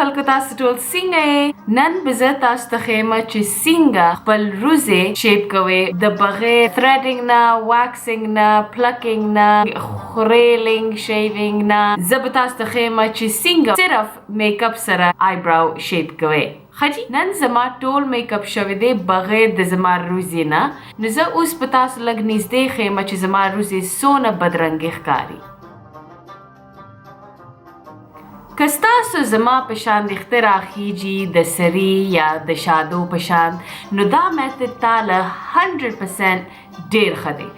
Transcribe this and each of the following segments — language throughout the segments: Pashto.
خلکو تاسو ټول څنګه نن بزه تاسو ته خیمه چې څنګه خپل روزه شیپ کوي د بغیر threading نه waxing نه plucking نه خریلینګ شیوینګ نه زه به تاسو ته خیمه چې څنګه صرف میک اپ سره آیبراو شیپ کوي خجی نن زما ټول میک اپ شوی دی بغیر د زما روزي نه نو زه اوس په تاسو لږ نږدې خیمه چې زما روزي سونه بدرنګ ښکاري کستاسو زما پشان د اختراع خیجی د سری یا د شادو پشان نو دا میتد تاله 100% ډیر خدي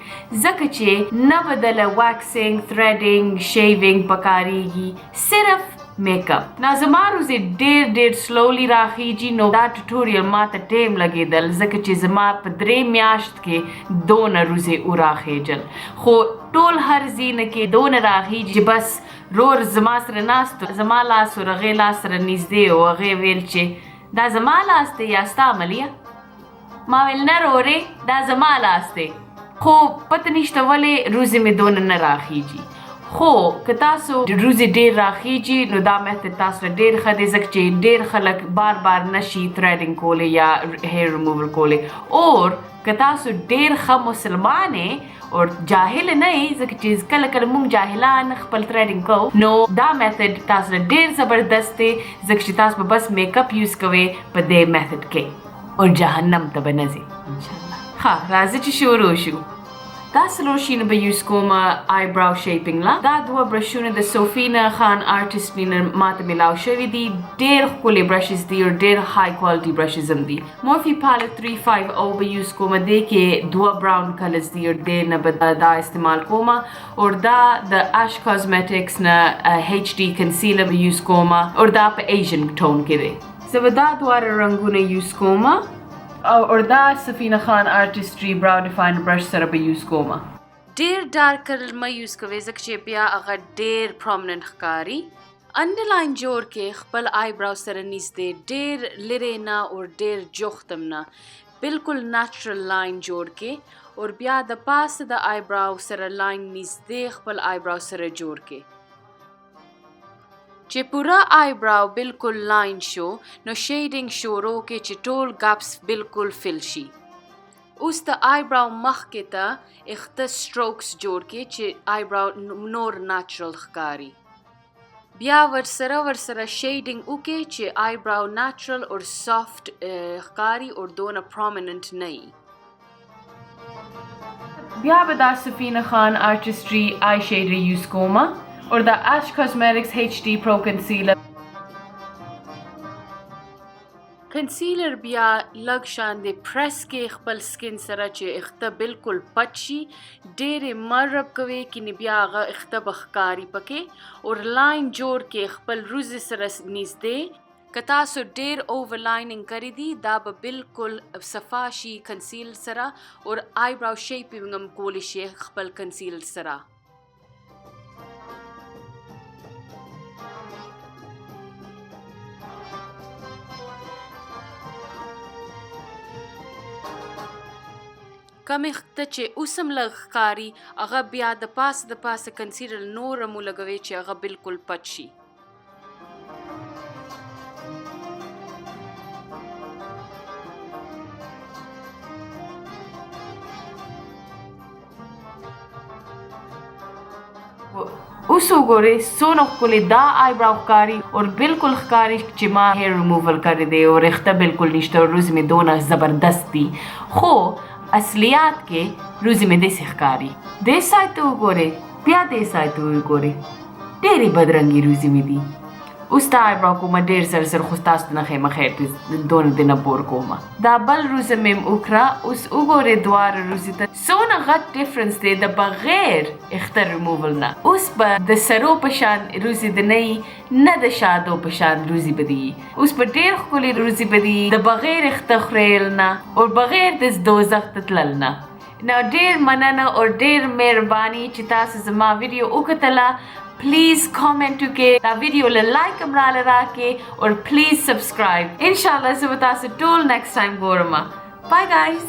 ځکه چې نه بدله واکسینګ threading شیوینګ پکاريږي صرف میک اپ نا زما روزي ډیر سلولی راخیجی نو دا ټوټوریل ماته ټیم لګیدل ځکه چې زما په 3 میاشت کې 2 روزي اوراخیجل خو ټول هر زینه کې 2 راخیجی بس رور زما سره ناستو زما لاس ورغې لاس سره نږدې او هغې ویل چې دا زما لاس دی یا ستا عملیه ما ویل نه رورې دا زما لاس دی خو پته نشته ولې روزي مې دونه نه راخیجي خو که تاسو روزي ډېر راخیجي نو دا میتد تاسو ډېر ښه دی ځکه چې ډېر خلک بار نشي threading کولی یا هیر ریموور کولی اور که تاسو ډېر ښه مسلمان اور جاهل نه ځکه چې کله کله موږ جاهلان خپل threading کوو نو دا میتد تاسو ډېر زبردست دی ځکه چې تاسو به بس میک اپ یوز کوئ په دې میتد کې اور جهنم ته به نه ځئ انشاءالله ها راځئ چې شروع شو دا څلور شیونه به یوز کوم آیبراو شیپینګ لا دا 2 برشونه د سوفینا خان آرټیسټ مینه ماته ملاو شوي دي ډېر ښکلي برشز دي او ډېر های کوالټي برشز هم دي مورفي پالت 350 به یوز کوم دې کې 2 براون کلرز دي او دې نه به دا استعمال کوم او دا د اش کاسمیټکس نه ایچ ډي کنسیلر به یوز کوم او دا په ایشین ټون کې دی زه به دا دواړه رنګونه یوز کوم اور دا سفینه خان آرټیسټري براو ډیفاین برش سره به یوز کوم ډیر ډارک کلر ما یوز کوي ځکه چې بیا هغه ډیر پرومیننت ښکاري انډرلاین جوړ کې خپل آیبراو سره نږدې ډیر لرې نه او ډیر جوختم نه بالکل نیچرل لاین جوړ کې اور بیا د پاسه د آیبراو سره لاین نږدې خپل آیبراو سره جوړ کې چې پورا آیبراو بالکل لاین شو نو شیډینګ شروع کې چې ټول ګاپس بالکل فل شي اوس د آیبراو مخ کې ته اخته سټروکس جوړ کې چې آیبراو نور نیچرل ښکاري بیا ورسره شیډینګ وکړي چې آیبراو نیچرل اور سافت ښکاري اور دونه پرومیننت نه وي بیا به دا سفینه خان آرټیسټري آی شیډر یوز کوم اور دا اش کاسمیټکس ایچ ډي پرو کنسیلر کنسیلر بیا لږ شان دی پریس کې خپل سکین سره چې اخته بالکل پټ شي ډېرې مرب کوي کینې بیا هغه اخته به ښکاري پکې اور لاین جوړ کې خپل روزي سره نږدې که تاسو ډېر اوورلایننګ کړی دي دا به بالکل صفا شي کنسیلر سره اور آیبراو شیپینګ هم کولی شي خپل کنسیلر سره کمې ته چې اوس هم لږ ښکاري هغه بیا د پاسه کنسیلر نور هم ولګوئ چې هغه بالکل پټ شي اوس وګورئ څونه ښکلي دا آیبراو ښکاري اور بالکل ښکاري چې ما هیر ریموول کړی دی او رښته بالکل نشته او روزي مې دونه زبردست دي خو اصلیات کې روزي مې داسې ښکاري دې سایډ ته وګورئ بیا دې سایډ ته وګورئ ډېرې بدرنګې روزي مې دي اوس دا آیبراو کومه ډېر سر خو ستاسو نه ښیمه خیر دونه دې نه بور کومه دا بل روزه مې وکړه اوس وګورئ دواړه روزي ته څونه غټ ډفرنس دی د بغیر اخته ریموول نه اوس به د سرو په شان روزي د نه د شادو په شان روزي به دي اوس به ډېر ښکلي روزي به دي د بغیر اخته خریل نه او بغیر د دوزخ ته تلل نه نو ډېر مننه او ډېر مهرباني چې تاسو زما ویډیو وکتله پلیز کامنٹ وکړئ دا ویډیو له لایک هم راله راکړئ اور پلیز سبسکرایب انشاءالله زه به تاسو ټول نیکسټ ټایم ګورم بای ګایز